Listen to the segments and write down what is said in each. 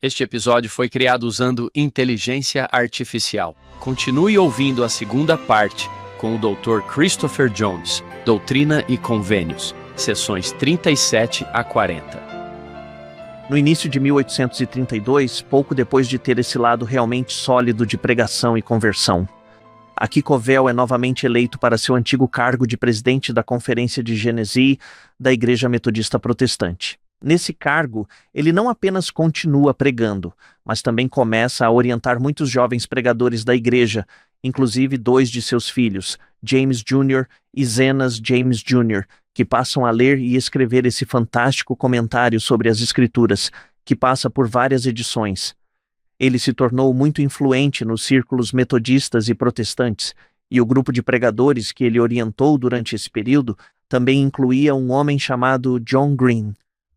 Este episódio foi criado usando inteligência artificial. Continue ouvindo a segunda parte com o Dr. Christopher Jones, Doutrina e Convênios, sessões 37 a 40. No início de 1832, pouco depois de ter esse lado realmente sólido de pregação e conversão, aqui Covell é novamente eleito para seu antigo cargo de presidente da Conferência de Genesee da Igreja Metodista Protestante. Nesse cargo, ele não apenas continua pregando, mas também começa a orientar muitos jovens pregadores da igreja, inclusive 2 de seus filhos, James Jr. e Zenas James Jr., que passam a ler e escrever esse fantástico comentário sobre as Escrituras, que passa por várias edições. Ele se tornou muito influente nos círculos metodistas e protestantes, e o grupo de pregadores que ele orientou durante esse período também incluía um homem chamado John Green,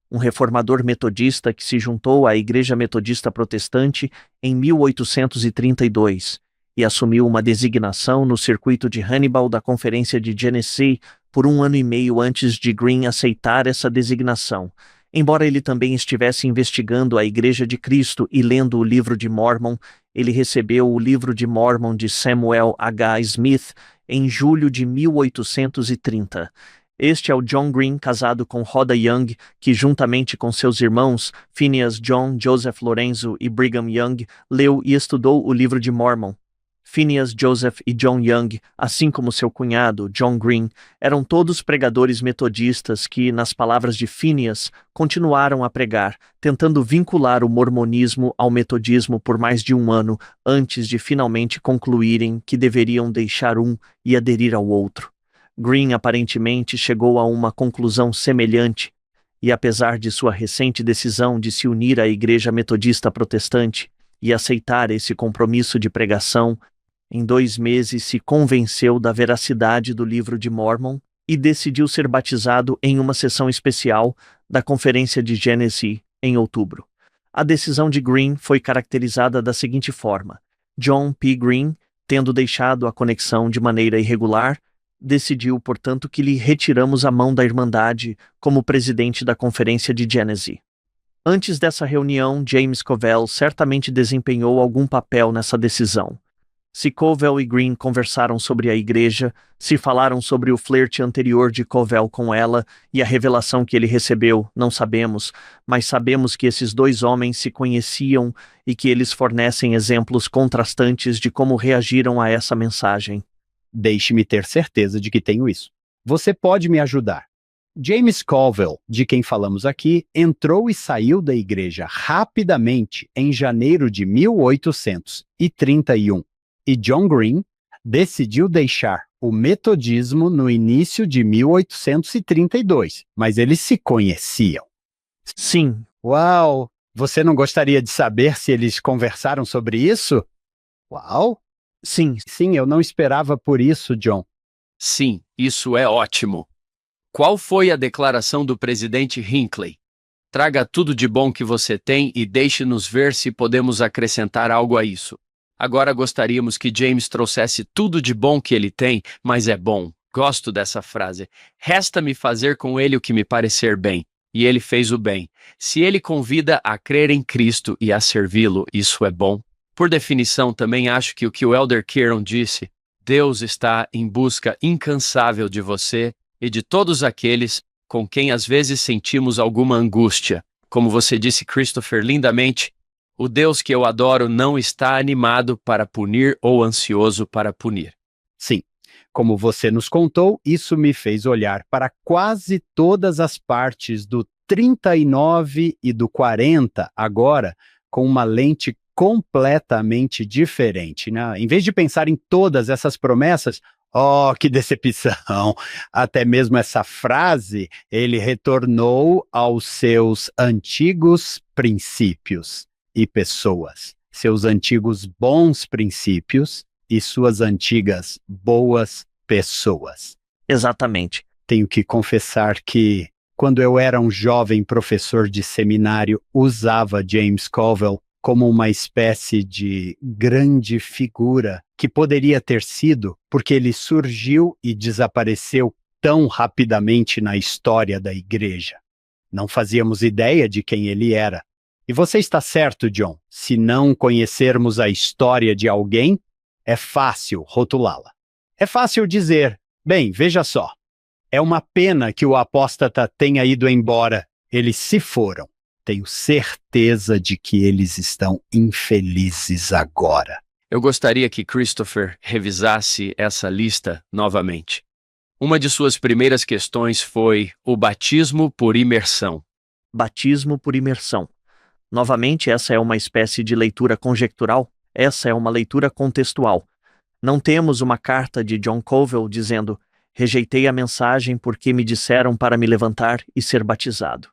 um reformador metodista que se juntou à Igreja Metodista Protestante em 1832 e assumiu uma designação no circuito de Hannibal da Conferência de Genesee por 1 ano e meio antes de Green aceitar essa designação. Embora ele também estivesse investigando a Igreja de Cristo e lendo o livro de Mormon, ele recebeu o livro de Mormon de Samuel H. Smith em julho de 1830. Este é o John Green, casado com Rhoda Young, que juntamente com seus irmãos, Phineas John, Joseph Lorenzo e Brigham Young, leu e estudou o livro de Mormon. Phineas, Joseph e John Young, assim como seu cunhado, John Green, eram todos pregadores metodistas que, nas palavras de Phineas, continuaram a pregar, tentando vincular o mormonismo ao metodismo por mais de 1 ano, antes de finalmente concluírem que deveriam deixar um e aderir ao outro. Green aparentemente chegou a uma conclusão semelhante, e apesar de sua recente decisão de se unir à Igreja Metodista Protestante e aceitar esse compromisso de pregação, em 2 meses se convenceu da veracidade do livro de Mormon e decidiu ser batizado em uma sessão especial da Conferência de Genesee, em outubro. A decisão de Green foi caracterizada da seguinte forma: John P. Green, tendo deixado a conexão de maneira irregular, decidiu, portanto, que lhe retiramos a mão da Irmandade como presidente da Conferência de Genesee. Antes dessa reunião, James Covell certamente desempenhou algum papel nessa decisão. Se Covell e Green conversaram sobre a igreja, se falaram sobre o flerte anterior de Covell com ela e a revelação que ele recebeu, não sabemos, mas sabemos que esses 2 homens se conheciam e que eles fornecem exemplos contrastantes de como reagiram a essa mensagem. Deixe-me ter certeza de que tenho isso. Você pode me ajudar. James Covell, de quem falamos aqui, entrou e saiu da igreja rapidamente em janeiro de 1831. E John Green decidiu deixar o metodismo no início de 1832, mas eles se conheciam. Sim. Uau! Você não gostaria de saber se eles conversaram sobre isso? Uau! Sim. Sim, eu não esperava por isso, John. Sim, isso é ótimo. Qual foi a declaração do presidente Hinckley? Traga tudo de bom que você tem e deixe-nos ver se podemos acrescentar algo a isso. Agora gostaríamos que James trouxesse tudo de bom que ele tem, mas é bom. Gosto dessa frase. Resta-me fazer com ele o que me parecer bem. E ele fez o bem. Se ele convida a crer em Cristo e a servi-lo, isso é bom. Por definição, também acho que o Elder Kearon disse, Deus está em busca incansável de você e de todos aqueles com quem às vezes sentimos alguma angústia. Como você disse, Christopher, lindamente, o Deus que eu adoro não está animado para punir ou ansioso para punir. Sim, como você nos contou, isso me fez olhar para quase todas as partes do 39 e do 40 agora com uma lente completamente diferente, né? Em vez de pensar em todas essas promessas, oh, que decepção! Até mesmo essa frase, ele retornou aos seus antigos princípios e pessoas, seus antigos bons princípios e suas antigas boas pessoas. Exatamente. Tenho que confessar que, quando eu era um jovem professor de seminário, usava James Covell como uma espécie de grande figura que poderia ter sido porque ele surgiu e desapareceu tão rapidamente na história da igreja. Não fazíamos ideia de quem ele era. E você está certo, John. Se não conhecermos a história de alguém, é fácil rotulá-la. É fácil dizer, bem, veja só, é uma pena que o apóstata tenha ido embora. Eles se foram. Tenho certeza de que eles estão infelizes agora. Eu gostaria que Christopher revisasse essa lista novamente. Uma de suas primeiras questões foi o batismo por imersão. Batismo por imersão. Novamente, essa é uma espécie de leitura conjectural, essa é uma leitura contextual. Não temos uma carta de John Covell dizendo: rejeitei a mensagem porque me disseram para me levantar e ser batizado.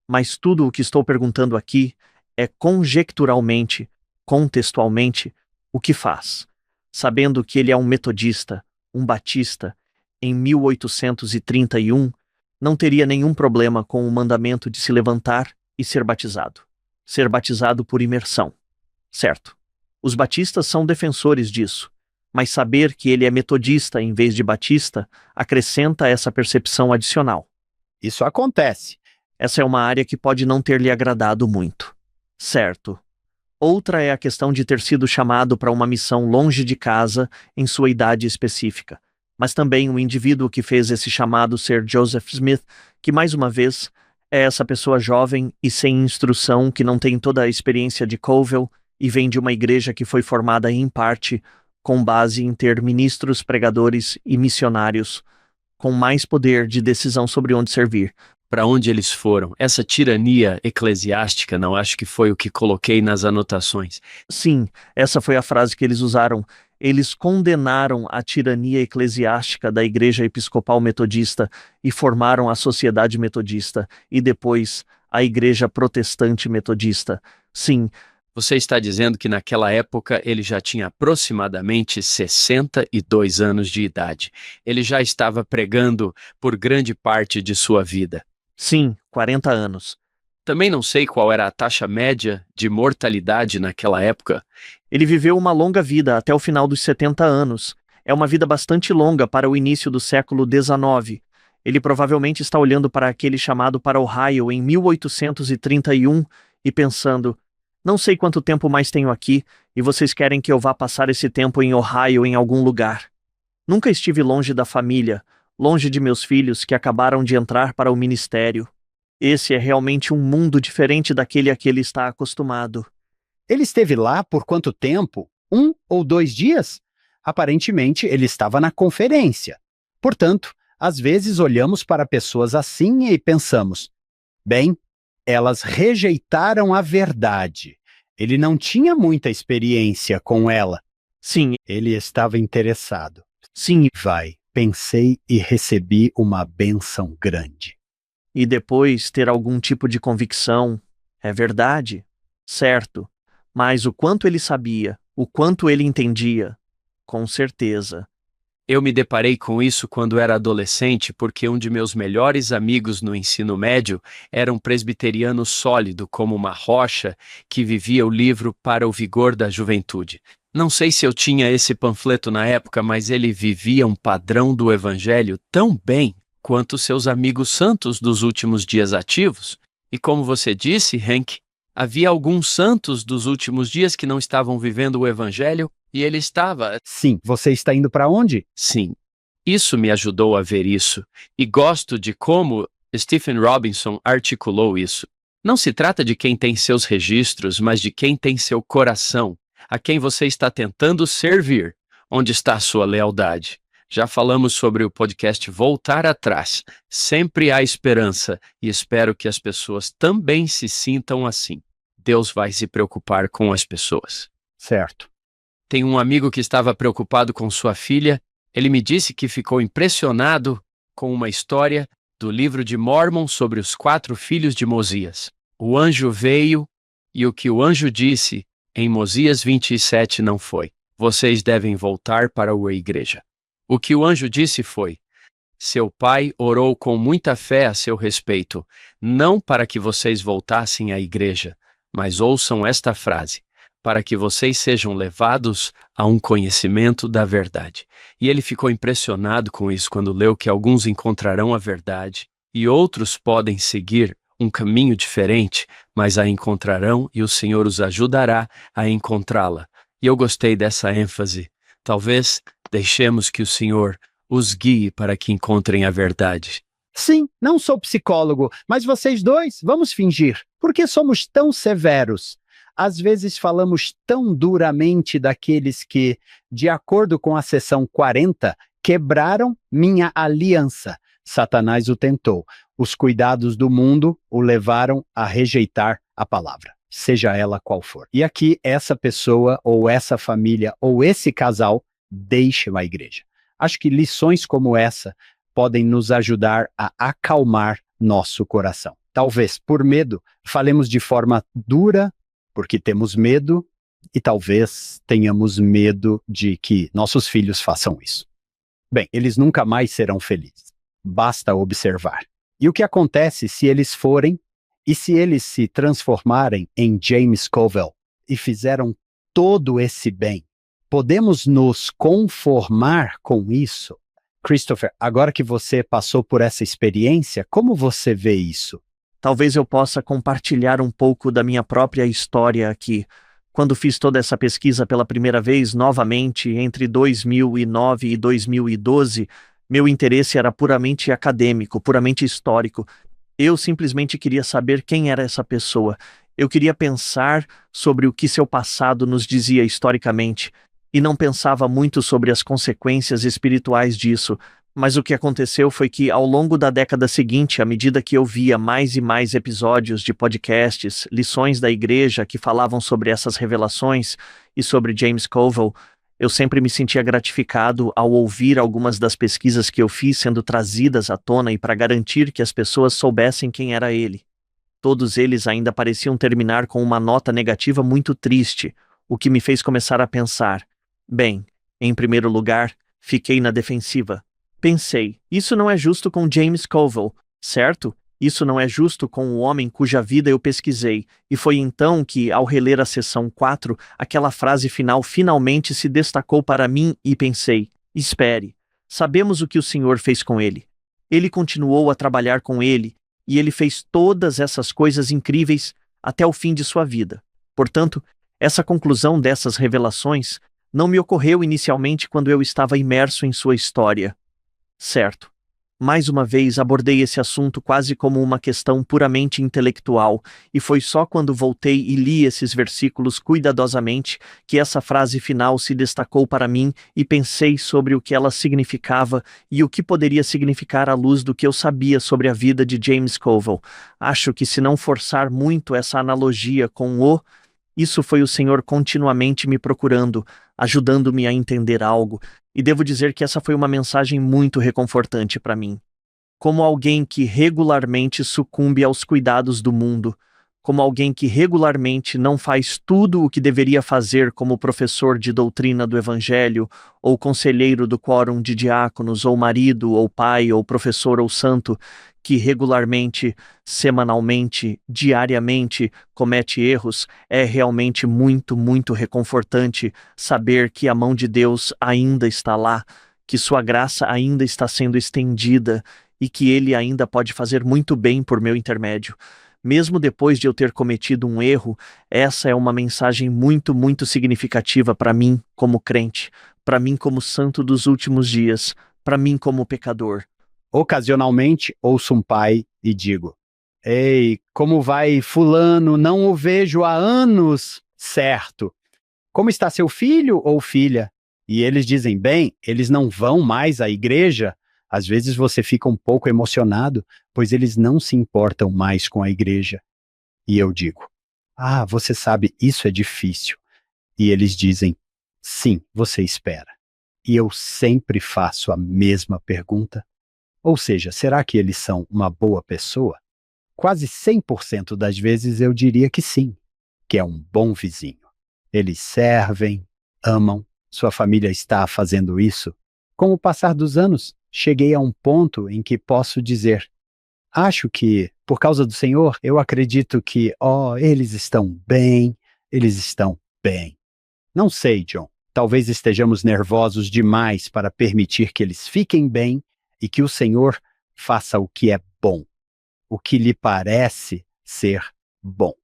Mas tudo o que estou perguntando aqui é conjecturalmente, contextualmente, o que faz. Sabendo que ele é um metodista, um batista, em 1831, não teria nenhum problema com o mandamento de se levantar e ser batizado. Ser batizado por imersão. Certo. Os batistas são defensores disso, mas saber que ele é metodista em vez de batista acrescenta essa percepção adicional. Isso acontece. Essa é uma área que pode não ter lhe agradado muito. Certo. Outra é a questão de ter sido chamado para uma missão longe de casa em sua idade específica. Mas também o indivíduo que fez esse chamado ser Joseph Smith, que mais uma vez é essa pessoa jovem e sem instrução que não tem toda a experiência de Covell e vem de uma igreja que foi formada em parte com base em ter ministros, pregadores e missionários com mais poder de decisão sobre onde servir. Para onde eles foram? Essa tirania eclesiástica, não acho que foi o que coloquei nas anotações. Sim, essa foi a frase que eles usaram. Eles condenaram a tirania eclesiástica da Igreja Episcopal Metodista e formaram a Sociedade Metodista e depois a Igreja Protestante Metodista. Sim. Você está dizendo que naquela época ele já tinha aproximadamente 62 anos de idade. Ele já estava pregando por grande parte de sua vida. Sim, 40 anos. Também não sei qual era a taxa média de mortalidade naquela época. Ele viveu uma longa vida até o final dos 70 anos. É uma vida bastante longa para o início do século XIX. Ele provavelmente está olhando para aquele chamado para Ohio em 1831 e pensando: não sei quanto tempo mais tenho aqui e vocês querem que eu vá passar esse tempo em Ohio em algum lugar. Nunca estive longe da família, longe de meus filhos que acabaram de entrar para o ministério. Esse é realmente um mundo diferente daquele a que ele está acostumado. Ele esteve lá por quanto tempo? 1 ou 2 dias? Aparentemente, ele estava na conferência. Portanto, às vezes olhamos para pessoas assim e pensamos: bem, elas rejeitaram a verdade. Ele não tinha muita experiência com ela. Sim, Ele estava interessado. sim, Pensei e recebi uma bênção grande. e depois ter algum tipo de convicção. É verdade, certo. Mas o quanto ele sabia, o quanto ele entendia, com certeza. Eu me deparei com isso quando era adolescente porque um de meus melhores amigos no ensino médio era um presbiteriano sólido como uma rocha que vivia o livro Para o Vigor da Juventude. Não sei se eu tinha esse panfleto na época, mas ele vivia um padrão do evangelho tão bem quanto seus amigos santos dos últimos dias ativos. E como você disse, Hank, havia alguns santos dos últimos dias que não estavam vivendo o evangelho e ele estava... Sim, você está indo para onde? Sim, isso me ajudou a ver isso, e gosto de como Stephen Robinson articulou isso. Não se trata de quem tem seus registros, mas de quem tem seu coração, a quem você está tentando servir, onde está a sua lealdade. Já falamos sobre o podcast Voltar Atrás. Sempre há esperança, e espero que as pessoas também se sintam assim. Deus vai se preocupar com as pessoas. Certo. Tem um amigo que estava preocupado com sua filha. Ele me disse que ficou impressionado com uma história do livro de Mórmon sobre os 4 filhos de Mosias. O anjo veio e o que o anjo disse em Mosias 27 não foi: vocês devem voltar para a igreja. O que o anjo disse foi: seu pai orou com muita fé a seu respeito, não para que vocês voltassem à igreja, mas ouçam esta frase: para que vocês sejam levados a um conhecimento da verdade. E ele ficou impressionado com isso quando leu que alguns encontrarão a verdade e outros podem seguir um caminho diferente, mas a encontrarão e o Senhor os ajudará a encontrá-la. E eu gostei dessa ênfase. Talvez deixemos que o Senhor os guie para que encontrem a verdade. Sim, não sou psicólogo, mas vocês dois, vamos fingir. Por que somos tão severos? Às vezes falamos tão duramente daqueles que, de acordo com a seção 40, quebraram minha aliança. Satanás o tentou. Os cuidados do mundo o levaram a rejeitar a palavra, seja ela qual for. E aqui, essa pessoa, ou essa família, ou esse casal, deixam a igreja. Acho que lições como essa podem nos ajudar a acalmar nosso coração. Talvez, por medo, falemos de forma dura, porque temos medo, e talvez tenhamos medo de que nossos filhos façam isso. Bem, eles nunca mais serão felizes. Basta observar. E o que acontece se eles forem, e se eles se transformarem em James Covell e fizeram todo esse bem? Podemos nos conformar com isso? Christopher, agora que você passou por essa experiência, como você vê isso? Talvez eu possa compartilhar um pouco da minha própria história aqui. Quando fiz toda essa pesquisa pela primeira vez, novamente, entre 2009 e 2012, meu interesse era puramente acadêmico, puramente histórico. Eu simplesmente queria saber quem era essa pessoa. Eu queria pensar sobre o que seu passado nos dizia historicamente, e não pensava muito sobre as consequências espirituais disso. Mas o que aconteceu foi que, ao longo da década seguinte, à medida que eu via mais e mais episódios de podcasts, lições da igreja que falavam sobre essas revelações e sobre James Covell, eu sempre me sentia gratificado ao ouvir algumas das pesquisas que eu fiz sendo trazidas à tona e para garantir que as pessoas soubessem quem era ele. Todos eles ainda pareciam terminar com uma nota negativa muito triste, o que me fez começar a pensar. Bem, em primeiro lugar, fiquei na defensiva. Pensei, isso não é justo com James Covell, certo? Isso não é justo com o homem cuja vida eu pesquisei, e foi então que, ao reler a seção 4, aquela frase final finalmente se destacou para mim e pensei, espere, sabemos o que o Senhor fez com ele. Ele continuou a trabalhar com ele, e ele fez todas essas coisas incríveis até o fim de sua vida. Portanto, essa conclusão dessas revelações não me ocorreu inicialmente quando eu estava imerso em sua história. Certo. Mais uma vez abordei esse assunto quase como uma questão puramente intelectual, e foi só quando voltei e li esses versículos cuidadosamente que essa frase final se destacou para mim e pensei sobre o que ela significava e o que poderia significar à luz do que eu sabia sobre a vida de James Covell. Acho que se não forçar muito essa analogia com isso foi o Senhor continuamente me procurando, ajudando-me a entender algo, e devo dizer que essa foi uma mensagem muito reconfortante para mim. Como alguém que regularmente sucumbe aos cuidados do mundo, como alguém que regularmente não faz tudo o que deveria fazer como professor de doutrina do Evangelho, ou conselheiro do quórum de diáconos, ou marido, ou pai, ou professor, ou santo, que regularmente, semanalmente, diariamente comete erros, é realmente muito, muito reconfortante saber que a mão de Deus ainda está lá, que sua graça ainda está sendo estendida e que Ele ainda pode fazer muito bem por meu intermédio. Mesmo depois de eu ter cometido um erro, essa é uma mensagem muito, muito significativa para mim como crente, para mim como santo dos últimos dias, para mim como pecador. Ocasionalmente, ouço um pai e digo, ei, como vai fulano? Não o vejo há anos. Certo. Como está seu filho ou filha? E eles dizem, bem, eles não vão mais à igreja. Às vezes você fica um pouco emocionado, pois eles não se importam mais com a igreja. E eu digo, você sabe, isso é difícil. E eles dizem, sim, você espera. E eu sempre faço a mesma pergunta. Ou seja, será que eles são uma boa pessoa? Quase 100% das vezes eu diria que sim, que é um bom vizinho. Eles servem, amam, sua família está fazendo isso. Com o passar dos anos, cheguei a um ponto em que posso dizer, acho que, por causa do Senhor, eu acredito que, eles estão bem, eles estão bem. Não sei, John, talvez estejamos nervosos demais para permitir que eles fiquem bem e que o Senhor faça o que é bom. o que lhe parece ser bom.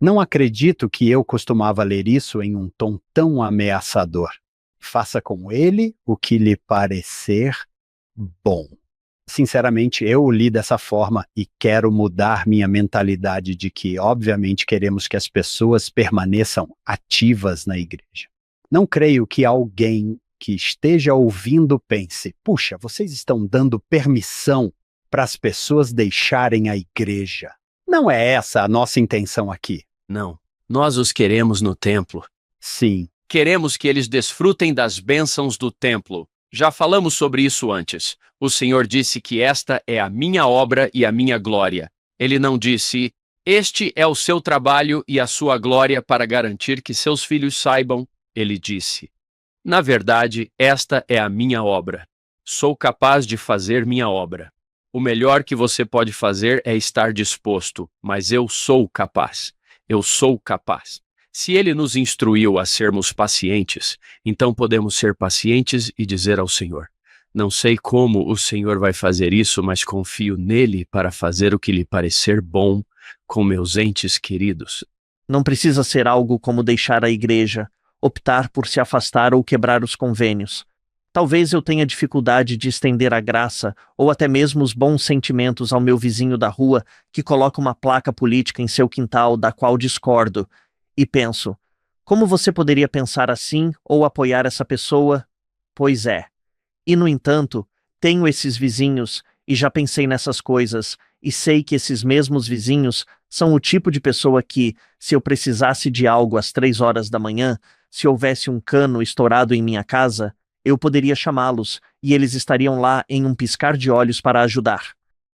Não acredito que eu costumava ler isso em um tom tão ameaçador. Faça com ele o que lhe parecer bom. Sinceramente, eu o li dessa forma e quero mudar minha mentalidade de que, obviamente, queremos que as pessoas permaneçam ativas na igreja. Não creio que alguém que esteja ouvindo pense: puxa, vocês estão dando permissão para as pessoas deixarem a igreja. Não é essa a nossa intenção aqui. Não. Nós os queremos no templo. Sim, Queremos que eles desfrutem das bênçãos do templo. Já falamos sobre isso antes. O Senhor disse que esta é a minha obra e a minha glória. Ele não disse: este é o seu trabalho e a sua glória para garantir que seus filhos saibam. Ele disse: na verdade, esta é a minha obra. Sou capaz de fazer minha obra. O melhor que você pode fazer é estar disposto, mas eu sou capaz. Eu sou capaz. Se ele nos instruiu a sermos pacientes, então podemos ser pacientes e dizer ao Senhor: não sei como o Senhor vai fazer isso, mas confio nele para fazer o que lhe parecer bom com meus entes queridos. Não precisa ser algo como deixar a igreja, optar por se afastar ou quebrar os convênios. Talvez eu tenha dificuldade de estender a graça ou até mesmo os bons sentimentos ao meu vizinho da rua que coloca uma placa política em seu quintal da qual discordo. E penso: como você poderia pensar assim ou apoiar essa pessoa? Pois é. E, no entanto, tenho esses vizinhos e já pensei nessas coisas, e sei que esses mesmos vizinhos são o tipo de pessoa que, se eu precisasse de algo às 3 horas da manhã, se houvesse um cano estourado em minha casa, eu poderia chamá-los e eles estariam lá em um piscar de olhos para ajudar.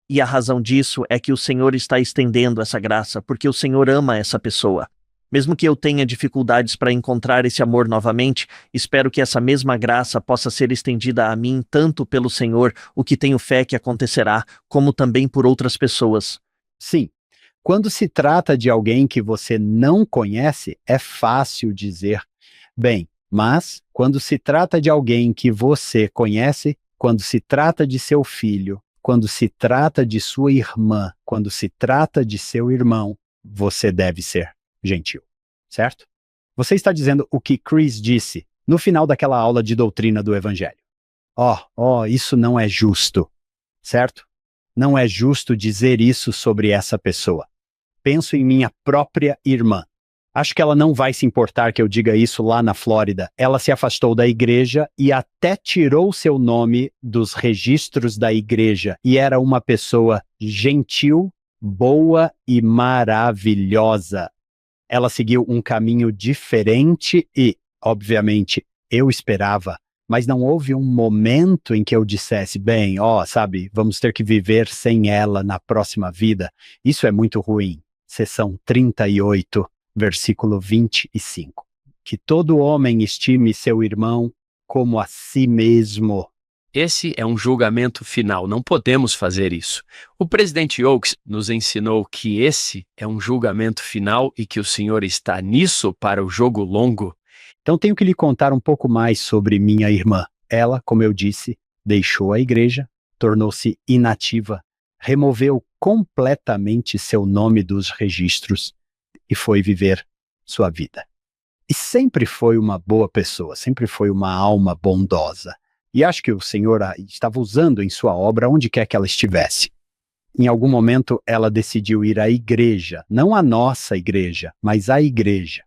E a razão disso é que o Senhor está estendendo essa graça, porque o Senhor ama essa pessoa. Mesmo que eu tenha dificuldades para encontrar esse amor novamente, espero que essa mesma graça possa ser estendida a mim tanto pelo Senhor, o que tenho fé que acontecerá, como também por outras pessoas. sim. Quando se trata de alguém que você não conhece, é fácil dizer: bem, mas quando se trata de alguém que você conhece, quando se trata de seu filho, quando se trata de sua irmã, quando se trata de seu irmão, você deve ser gentil, certo? Você está dizendo o que Chris disse no final daquela aula de doutrina do Evangelho. Isso não é justo, certo? Não é justo dizer isso sobre essa pessoa. Penso em minha própria irmã. Acho que ela não vai se importar que eu diga isso lá na Flórida. Ela se afastou da igreja e até tirou seu nome dos registros da igreja. E era uma pessoa gentil, boa e maravilhosa. Ela seguiu um caminho diferente e, obviamente, eu esperava, mas não houve um momento em que eu dissesse: bem, vamos ter que viver sem ela na próxima vida. Isso é muito ruim. Seção 38, versículo 25. Que todo homem estime seu irmão como a si mesmo. Esse é um julgamento final, não podemos fazer isso. O presidente Oaks nos ensinou que esse é um julgamento final e que o Senhor está nisso para o jogo longo. Então tenho que lhe contar um pouco mais sobre minha irmã. Ela, como eu disse, deixou a igreja, tornou-se inativa, removeu completamente seu nome dos registros e foi viver sua vida. E sempre foi uma boa pessoa, sempre foi uma alma bondosa. E acho que o Senhor a estava usando em sua obra onde quer que ela estivesse. Em algum momento ela decidiu ir à igreja, não a nossa igreja, mas à igreja.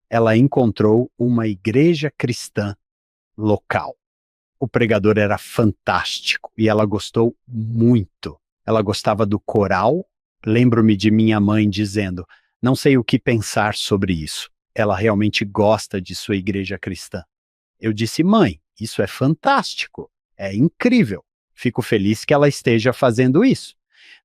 Ela encontrou uma igreja cristã local. O pregador era fantástico e ela gostou muito. Ela gostava do coral. Lembro-me de minha mãe dizendo: não sei o que pensar sobre isso. Ela realmente gosta de sua igreja cristã. Eu disse: mãe, isso é fantástico, é incrível. Fico feliz que ela esteja fazendo isso.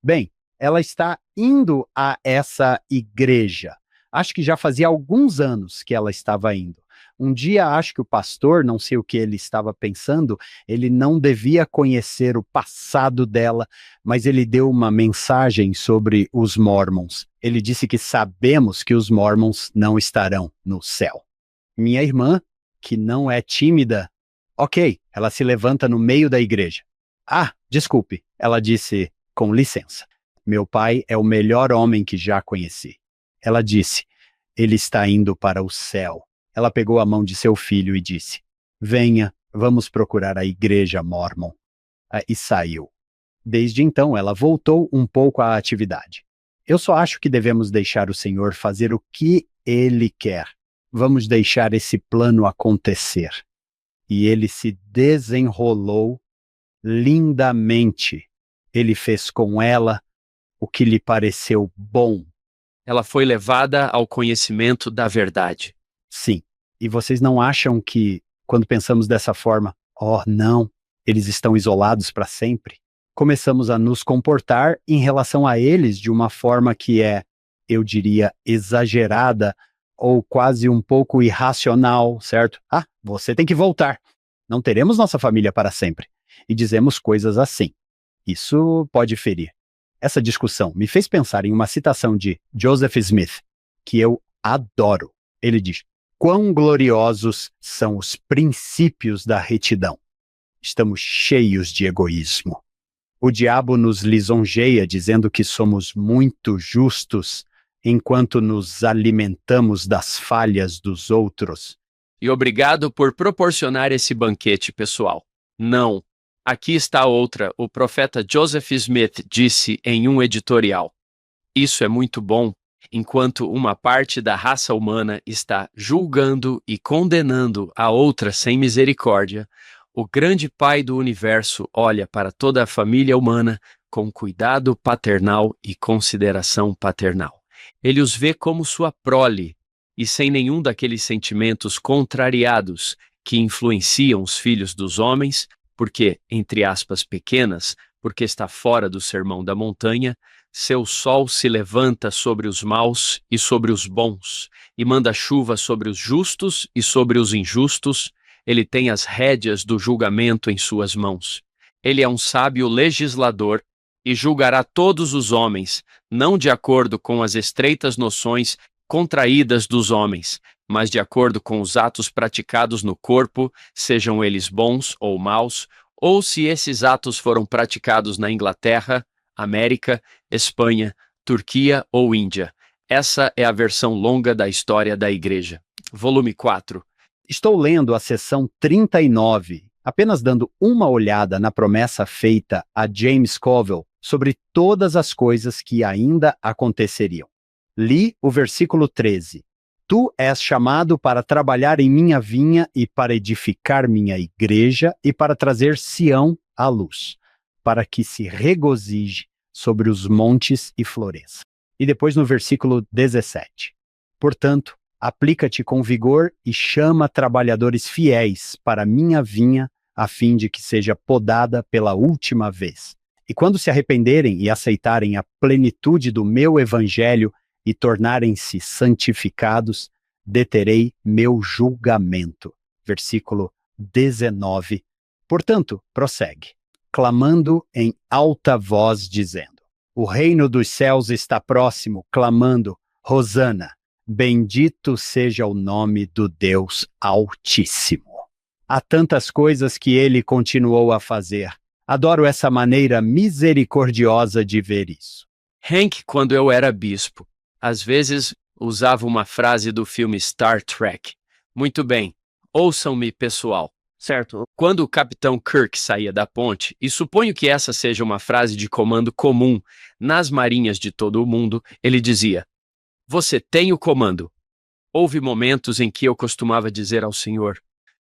Bem, ela está indo a essa igreja. Acho que já fazia alguns anos que ela estava indo. Um dia, acho que o pastor, não sei o que ele estava pensando, ele não devia conhecer o passado dela, mas ele deu uma mensagem sobre os Mormons. Ele disse que sabemos que os Mormons não estarão no céu. Minha irmã, que não é tímida, ela se levanta no meio da igreja. Desculpe, ela disse com licença. Meu pai é o melhor homem que já conheci. Ela disse: ele está indo para o céu. Ela pegou a mão de seu filho e disse: venha, vamos procurar a igreja Mormon. E saiu. Desde então, ela voltou um pouco à atividade. Eu só acho que devemos deixar o Senhor fazer o que Ele quer. Vamos deixar esse plano acontecer. E ele se desenrolou lindamente. Ele fez com ela o que lhe pareceu bom. Ela foi levada ao conhecimento da verdade. Sim. E vocês não acham que, quando pensamos dessa forma, oh, não, eles estão isolados para sempre? Começamos a nos comportar em relação a eles de uma forma que é, eu diria, exagerada ou quase um pouco irracional, certo? Ah, você tem que voltar. Não teremos nossa família para sempre. E dizemos coisas assim. Isso pode ferir. Essa discussão me fez pensar em uma citação de Joseph Smith, que eu adoro. Ele diz: quão gloriosos são os princípios da retidão. Estamos cheios de egoísmo. O diabo nos lisonjeia dizendo que somos muito justos enquanto nos alimentamos das falhas dos outros. E obrigado por proporcionar esse banquete, pessoal. Não. Aqui está outra. O profeta Joseph Smith disse em um editorial: isso é muito bom, enquanto uma parte da raça humana está julgando e condenando a outra sem misericórdia. O grande Pai do universo olha para toda a família humana com cuidado paternal e consideração paternal. Ele os vê como sua prole e sem nenhum daqueles sentimentos contrariados que influenciam os filhos dos homens, porque, entre aspas pequenas, porque está fora do sermão da montanha, seu sol se levanta sobre os maus e sobre os bons, e manda chuva sobre os justos e sobre os injustos. Ele tem as rédeas do julgamento em suas mãos. Ele é um sábio legislador e julgará todos os homens, não de acordo com as estreitas noções contraídas dos homens, mas de acordo com os atos praticados no corpo, sejam eles bons ou maus, ou se esses atos foram praticados na Inglaterra, América, Espanha, Turquia ou Índia. Essa é a versão longa da história da Igreja. Volume 4. Estou lendo a seção 39, apenas dando uma olhada na promessa feita a James Covell sobre todas as coisas que ainda aconteceriam. Li o versículo 13. Tu és chamado para trabalhar em minha vinha e para edificar minha igreja e para trazer Sião à luz, para que se regozije sobre os montes e floresça. E depois no versículo 17. Portanto, aplica-te com vigor e chama trabalhadores fiéis para minha vinha, a fim de que seja podada pela última vez. E quando se arrependerem e aceitarem a plenitude do meu evangelho e tornarem-se santificados, deterei meu julgamento. Versículo 19. Portanto, prossegue, clamando em alta voz, dizendo: o reino dos céus está próximo, clamando: Hosana. Bendito seja o nome do Deus Altíssimo. Há tantas coisas que ele continuou a fazer. Adoro essa maneira misericordiosa de ver isso. Hank, quando eu era bispo, às vezes usava uma frase do filme Star Trek. Muito bem, ouçam-me, pessoal. Certo. Quando o Capitão Kirk saía da ponte, e suponho que essa seja uma frase de comando comum nas marinhas de todo o mundo, ele dizia: você tem o comando. Houve momentos em que eu costumava dizer ao Senhor: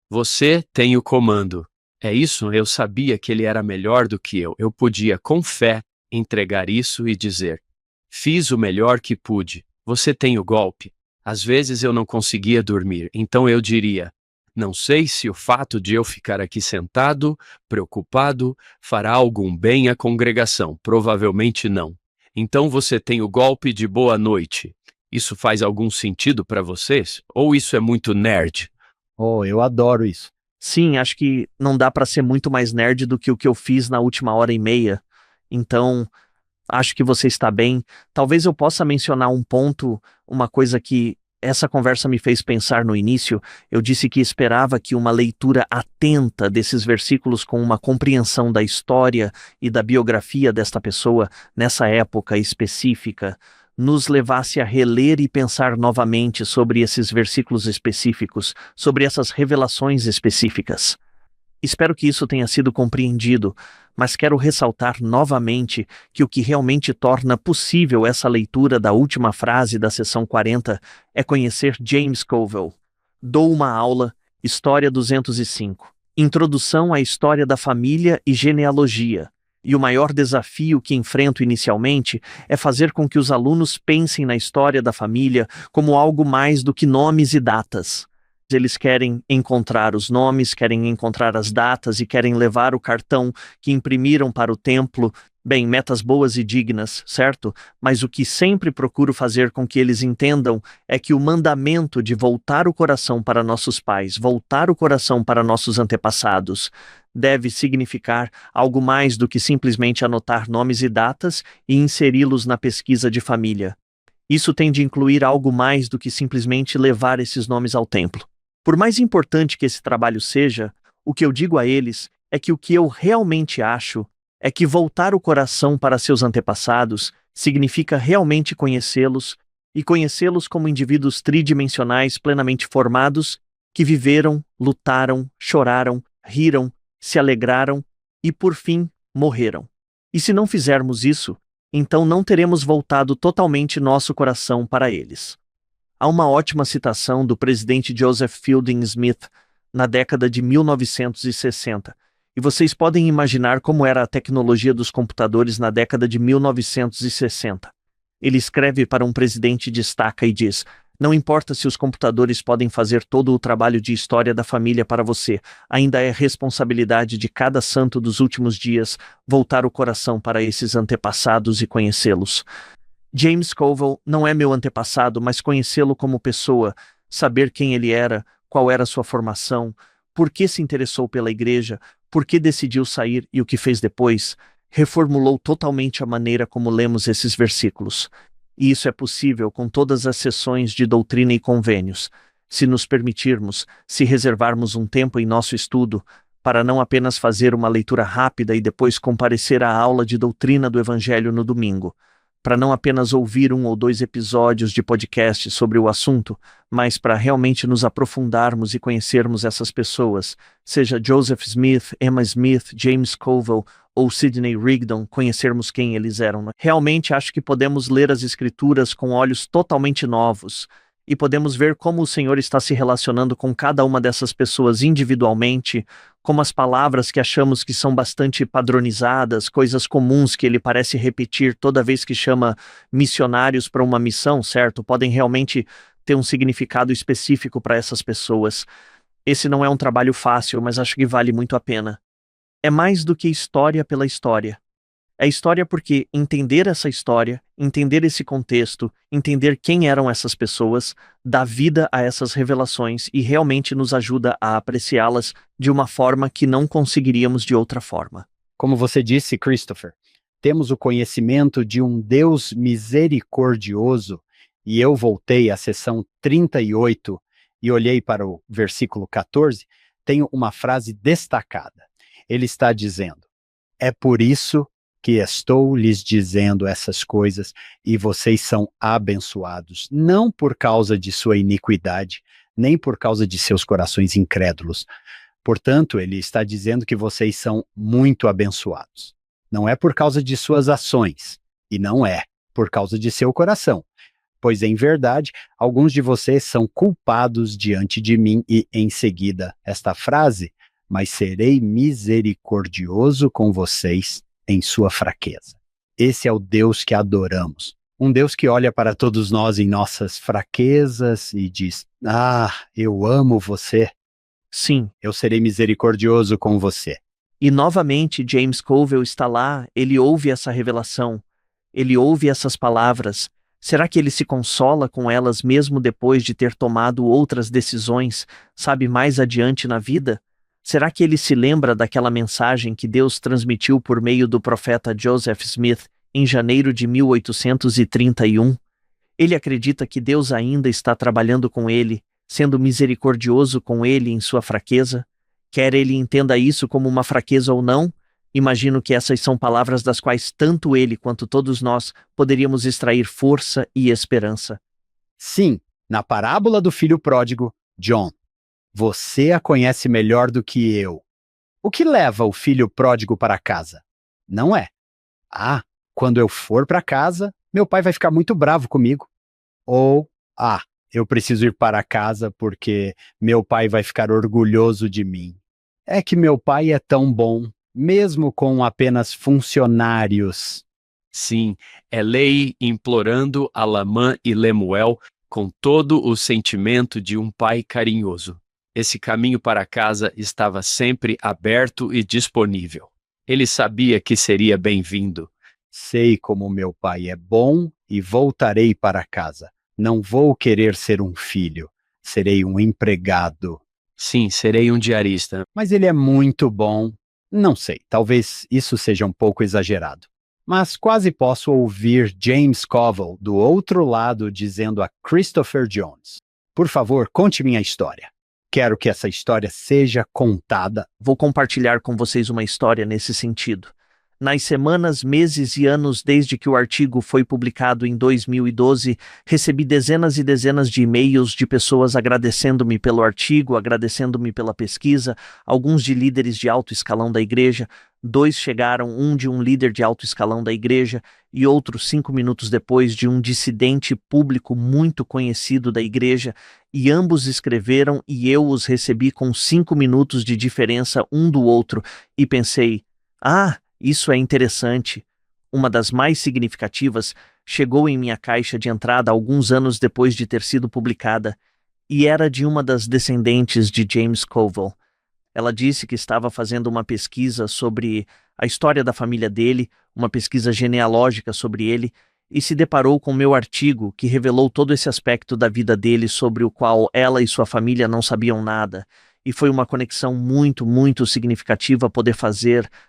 você tem o comando. É isso, eu sabia que ele era melhor do que eu. Eu podia, com fé, entregar isso e dizer: fiz o melhor que pude. Você tem o golpe. Às vezes eu não conseguia dormir, então eu diria: não sei se o fato de eu ficar aqui sentado, preocupado, fará algum bem à congregação. Provavelmente não. Então você tem o golpe de boa noite. Isso faz algum sentido para vocês? Ou isso é muito nerd? Oh, eu adoro isso. Sim, acho que não dá para ser muito mais nerd do que o que eu fiz na última hora e meia. Então, acho que você está bem. Talvez eu possa mencionar um ponto, uma coisa que Essa conversa me fez pensar no início. Eu disse que esperava que uma leitura atenta desses versículos com uma compreensão da história e da biografia desta pessoa, nessa época específica, nos levasse a reler e pensar novamente sobre esses versículos específicos, sobre essas revelações específicas. Espero que isso tenha sido compreendido, mas quero ressaltar novamente que o que realmente torna possível essa leitura da última frase da seção 40 é conhecer James Covell. Dou uma aula, História 205. Introdução à História da Família e Genealogia. E o maior desafio que enfrento inicialmente é fazer com que os alunos pensem na história da família como algo mais do que nomes e datas. Eles querem encontrar os nomes, querem encontrar as datas e querem levar o cartão que imprimiram para o templo. Bem, metas boas e dignas, certo? Mas o que sempre procuro fazer com que eles entendam é que o mandamento de voltar o coração para nossos pais, voltar o coração para nossos antepassados, deve significar algo mais do que simplesmente anotar nomes e datas e inseri-los na pesquisa de família. Isso tem de incluir algo mais do que simplesmente levar esses nomes ao templo. Por mais importante que esse trabalho seja, o que eu digo a eles é que o que eu realmente acho é que voltar o coração para seus antepassados significa realmente conhecê-los e conhecê-los como indivíduos tridimensionais plenamente formados que viveram, lutaram, choraram, riram, se alegraram e, por fim, morreram. E se não fizermos isso, então não teremos voltado totalmente nosso coração para eles. Há uma ótima citação do presidente Joseph Fielding Smith na década de 1960, e vocês podem imaginar como era a tecnologia dos computadores na década de 1960. Ele escreve para um presidente e destaca e diz: não importa se os computadores podem fazer todo o trabalho de história da família para você, ainda é responsabilidade de cada santo dos últimos dias voltar o coração para esses antepassados e conhecê-los. James Covell não é meu antepassado, mas conhecê-lo como pessoa, saber quem ele era, qual era sua formação, por que se interessou pela igreja, por que decidiu sair e o que fez depois, reformulou totalmente a maneira como lemos esses versículos. E isso é possível com todas as sessões de doutrina e convênios, se nos permitirmos, se reservarmos um tempo em nosso estudo, para não apenas fazer uma leitura rápida e depois comparecer à aula de doutrina do Evangelho no domingo, para não apenas ouvir 1 ou 2 episódios de podcast sobre o assunto, mas para realmente nos aprofundarmos e conhecermos essas pessoas, seja Joseph Smith, Emma Smith, James Covell ou Sidney Rigdon, conhecermos quem eles eram. Realmente acho que podemos ler as Escrituras com olhos totalmente novos e podemos ver como o Senhor está se relacionando com cada uma dessas pessoas individualmente, como as palavras que achamos que são bastante padronizadas, coisas comuns que ele parece repetir toda vez que chama missionários para uma missão, certo? Podem realmente ter um significado específico para essas pessoas. Esse não é um trabalho fácil, mas acho que vale muito a pena. É mais do que história pela história. É história porque entender essa história, entender esse contexto, entender quem eram essas pessoas, dá vida a essas revelações e realmente nos ajuda a apreciá-las de uma forma que não conseguiríamos de outra forma. Como você disse, Christopher, temos o conhecimento de um Deus misericordioso, e eu voltei à sessão 38 e olhei para o versículo 14, tenho uma frase destacada. Ele está dizendo: é por isso que estou lhes dizendo essas coisas, e vocês são abençoados, não por causa de sua iniquidade, nem por causa de seus corações incrédulos. Portanto, ele está dizendo que vocês são muito abençoados. Não é por causa de suas ações, e não é por causa de seu coração, pois, em verdade, alguns de vocês são culpados diante de mim, e, em seguida, esta frase: mas serei misericordioso com vocês em sua fraqueza. Esse é o Deus que adoramos. Um Deus que olha para todos nós em nossas fraquezas e diz: ah, eu amo você. Sim. Eu serei misericordioso com você. E novamente James Covell está lá, ele ouve essa revelação, ele ouve essas palavras. Será que ele se consola com elas mesmo depois de ter tomado outras decisões, sabe, mais adiante na vida? Será que ele se lembra daquela mensagem que Deus transmitiu por meio do profeta Joseph Smith em janeiro de 1831? Ele acredita que Deus ainda está trabalhando com ele, sendo misericordioso com ele em sua fraqueza. Quer ele entenda isso como uma fraqueza ou não, imagino que essas são palavras das quais tanto ele quanto todos nós poderíamos extrair força e esperança. Sim, na parábola do filho pródigo, John, você a conhece melhor do que eu. O que leva o filho pródigo para casa? Não é: ah, quando eu for para casa, meu pai vai ficar muito bravo comigo. Ou, ah, eu preciso ir para casa porque meu pai vai ficar orgulhoso de mim. É que meu pai é tão bom, mesmo com apenas funcionários. Sim, é Lei implorando a Lamã e Lemuel com todo o sentimento de um pai carinhoso. Esse caminho para casa estava sempre aberto e disponível. Ele sabia que seria bem-vindo. Sei como meu pai é bom e voltarei para casa. Não vou querer ser um filho, serei um empregado. Sim, serei um diarista. Mas ele é muito bom. Não sei, talvez isso seja um pouco exagerado. Mas quase posso ouvir James Covell do outro lado dizendo a Christopher Jones: por favor, conte minha história. Quero que essa história seja contada. Vou compartilhar com vocês uma história nesse sentido. Nas semanas, meses e anos desde que o artigo foi publicado em 2012, recebi dezenas e dezenas de e-mails de pessoas agradecendo-me pelo artigo, agradecendo-me pela pesquisa, alguns de líderes de alto escalão da igreja. 2 chegaram, um de um líder de alto escalão da igreja e outro 5 minutos depois de um dissidente público muito conhecido da igreja, e ambos escreveram e eu os recebi com 5 minutos de diferença um do outro, e pensei: ah, isso é interessante. Uma das mais significativas chegou em minha caixa de entrada alguns anos depois de ter sido publicada, e era de uma das descendentes de James Covell. Ela disse que estava fazendo uma pesquisa sobre a história da família dele, uma pesquisa genealógica sobre ele, e se deparou com meu artigo que revelou todo esse aspecto da vida dele sobre o qual ela e sua família não sabiam nada. E foi uma conexão muito, muito significativa poder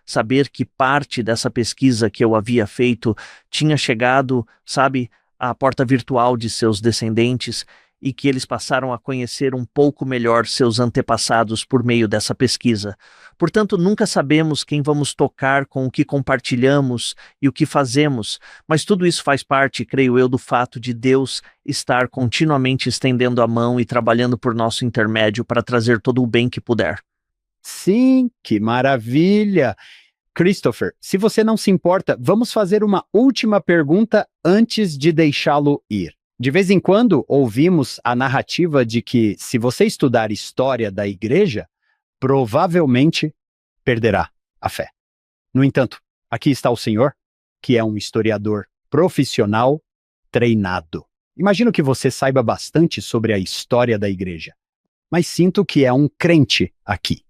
saber que parte dessa pesquisa que eu havia feito tinha chegado, sabe, à porta virtual de seus descendentes, e que eles passaram a conhecer um pouco melhor seus antepassados por meio dessa pesquisa. Portanto, nunca sabemos quem vamos tocar com o que compartilhamos e o que fazemos, mas tudo isso faz parte, creio eu, do fato de Deus estar continuamente estendendo a mão e trabalhando por nosso intermédio para trazer todo o bem que puder. Sim, que maravilha! Christopher, se você não se importa, vamos fazer uma última pergunta antes de deixá-lo ir. De vez em quando, ouvimos a narrativa de que, se você estudar história da igreja, provavelmente perderá a fé. No entanto, aqui está o senhor, que é um historiador profissional treinado. Imagino que você saiba bastante sobre a história da igreja, mas sinto que é um crente aqui.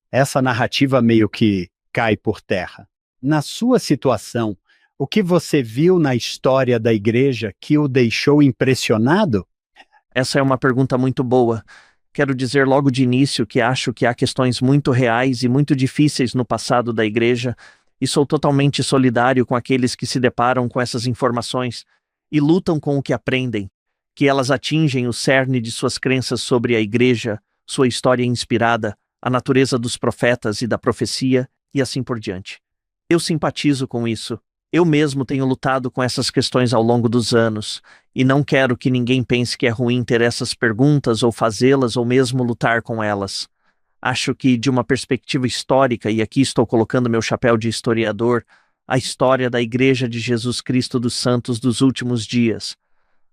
Essa narrativa meio que cai por terra. Na sua situação, o que você viu na história da igreja que o deixou impressionado? Essa é uma pergunta muito boa. Quero dizer logo de início que acho que há questões muito reais e muito difíceis no passado da igreja, e sou totalmente solidário com aqueles que se deparam com essas informações e lutam com o que aprendem, que elas atingem o cerne de suas crenças sobre a igreja, sua história inspirada, a natureza dos profetas e da profecia, e assim por diante. Eu simpatizo com isso. Eu mesmo tenho lutado com essas questões ao longo dos anos, e não quero que ninguém pense que é ruim ter essas perguntas ou fazê-las ou mesmo lutar com elas. Acho que, de uma perspectiva histórica, e aqui estou colocando meu chapéu de historiador, a história da Igreja de Jesus Cristo dos Santos dos últimos dias,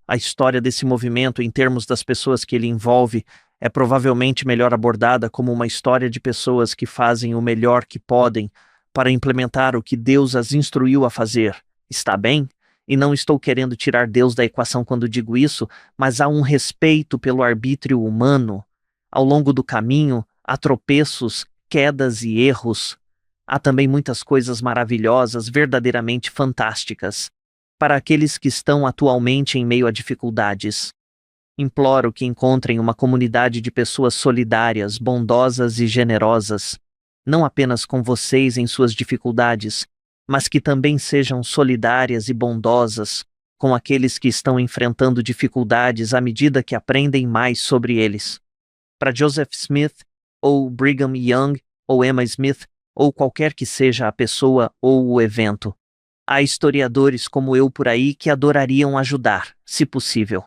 a história desse movimento em termos das pessoas que ele envolve, é provavelmente melhor abordada como uma história de pessoas que fazem o melhor que podem para implementar o que Deus as instruiu a fazer. Está bem? E não estou querendo tirar Deus da equação quando digo isso, mas há um respeito pelo arbítrio humano. Ao longo do caminho, há tropeços, quedas e erros. Há também muitas coisas maravilhosas, verdadeiramente fantásticas, para aqueles que estão atualmente em meio a dificuldades. Imploro que encontrem uma comunidade de pessoas solidárias, bondosas e generosas, não apenas com vocês em suas dificuldades, mas que também sejam solidárias e bondosas com aqueles que estão enfrentando dificuldades à medida que aprendem mais sobre eles. Para Joseph Smith, ou Brigham Young, ou Emma Smith, ou qualquer que seja a pessoa ou o evento, há historiadores como eu por aí que adorariam ajudar, se possível.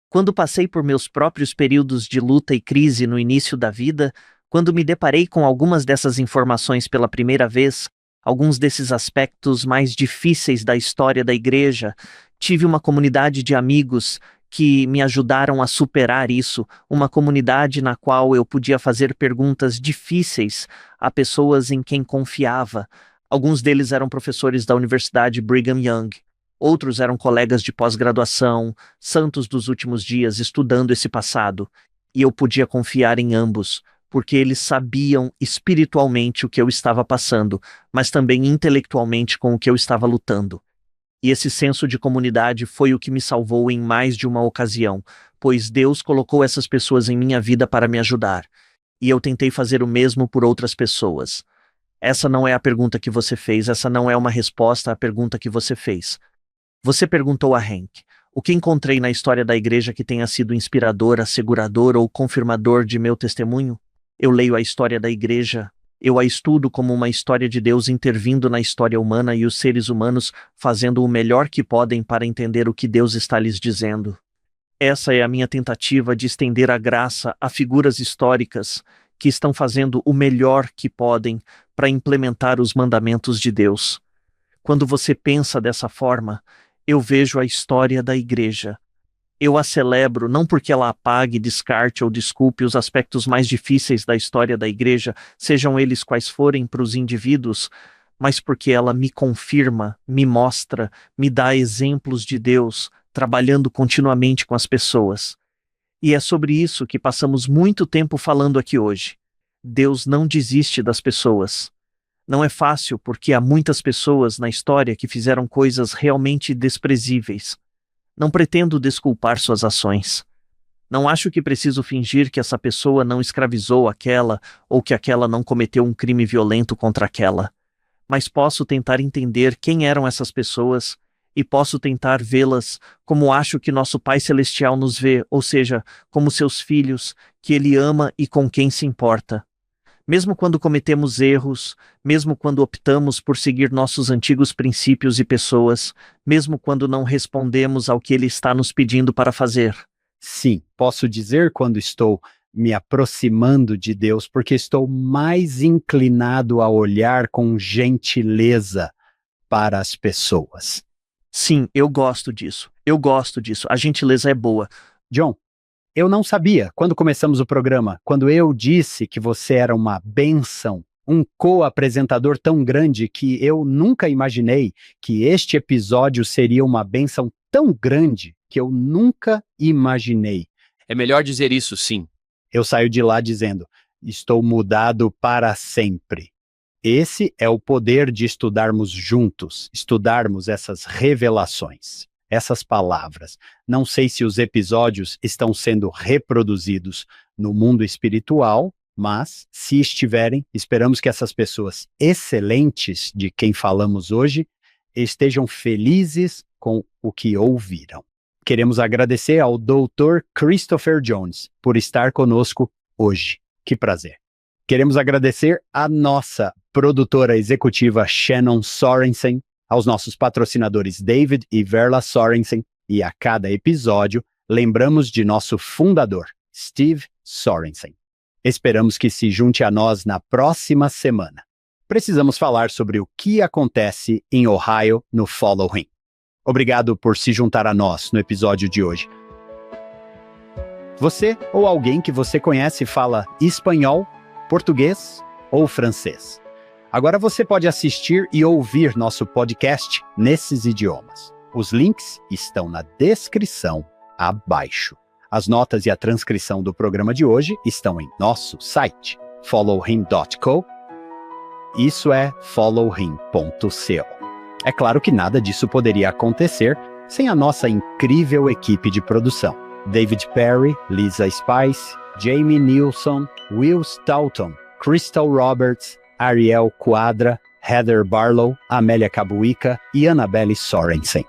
Quando passei por meus próprios períodos de luta e crise no início da vida, quando me deparei com algumas dessas informações pela primeira vez, alguns desses aspectos mais difíceis da história da igreja, tive uma comunidade de amigos que me ajudaram a superar isso, uma comunidade na qual eu podia fazer perguntas difíceis a pessoas em quem confiava. Alguns deles eram professores da Universidade Brigham Young, outros eram colegas de pós-graduação, santos dos últimos dias estudando esse passado, e eu podia confiar em ambos, porque eles sabiam espiritualmente o que eu estava passando, mas também intelectualmente com o que eu estava lutando. E esse senso de comunidade foi o que me salvou em mais de uma ocasião, pois Deus colocou essas pessoas em minha vida para me ajudar, e eu tentei fazer o mesmo por outras pessoas. Essa não é a pergunta que você fez, essa não é uma resposta à pergunta que você fez. Você perguntou a Hank, o que encontrei na história da igreja que tenha sido inspirador, assegurador ou confirmador de meu testemunho? Eu leio a história da igreja, eu a estudo como uma história de Deus intervindo na história humana e os seres humanos fazendo o melhor que podem para entender o que Deus está lhes dizendo. Essa é a minha tentativa de estender a graça a figuras históricas que estão fazendo o melhor que podem para implementar os mandamentos de Deus. Quando você pensa dessa forma, eu vejo a história da igreja. Eu a celebro não porque ela apague, descarte ou desculpe os aspectos mais difíceis da história da igreja, sejam eles quais forem para os indivíduos, mas porque ela me confirma, me mostra, me dá exemplos de Deus, trabalhando continuamente com as pessoas. E é sobre isso que passamos muito tempo falando aqui hoje. Deus não desiste das pessoas. Não é fácil porque há muitas pessoas na história que fizeram coisas realmente desprezíveis. Não pretendo desculpar suas ações. Não acho que preciso fingir que essa pessoa não escravizou aquela ou que aquela não cometeu um crime violento contra aquela. Mas posso tentar entender quem eram essas pessoas e posso tentar vê-las como acho que nosso Pai Celestial nos vê, ou seja, como seus filhos, que Ele ama e com quem se importa. Mesmo quando cometemos erros, mesmo quando optamos por seguir nossos antigos princípios e pessoas, mesmo quando não respondemos ao que Ele está nos pedindo para fazer. Sim, posso dizer quando estou me aproximando de Deus, porque estou mais inclinado a olhar com gentileza para as pessoas. Sim, eu gosto disso. Eu gosto disso. A gentileza é boa. John, eu não sabia, quando começamos o programa, quando eu disse que você era uma bênção, um co-apresentador tão grande que eu nunca imaginei que este episódio seria uma bênção tão grande que eu nunca imaginei. É melhor dizer isso, sim. Eu saio de lá dizendo, estou mudado para sempre. Esse é o poder de estudarmos juntos, estudarmos essas revelações. Essas palavras. Não sei se os episódios estão sendo reproduzidos no mundo espiritual, mas, se estiverem, esperamos que essas pessoas excelentes de quem falamos hoje estejam felizes com o que ouviram. Queremos agradecer ao Dr. Christopher Jones por estar conosco hoje. Que prazer. Queremos agradecer à nossa produtora executiva Shannon Sorensen, aos nossos patrocinadores David e Verla Sorensen, e a cada episódio lembramos de nosso fundador, Steve Sorensen. Esperamos que se junte a nós na próxima semana. Precisamos falar sobre o que acontece em Ohio no Follow Him. Obrigado por se juntar a nós no episódio de hoje. Você ou alguém que você conhece fala espanhol, português ou francês. Agora você pode assistir e ouvir nosso podcast nesses idiomas. Os links estão na descrição abaixo. As notas e a transcrição do programa de hoje estão em nosso site, followhim.co. Isso é followhim.co. É claro que nada disso poderia acontecer sem a nossa incrível equipe de produção. David Perry, Lisa Spice, Jamie Nilsson, Will Stoughton, Crystal Roberts, Ariel Quadra, Heather Barlow, Amélia Cabuica e Annabelle Sorensen.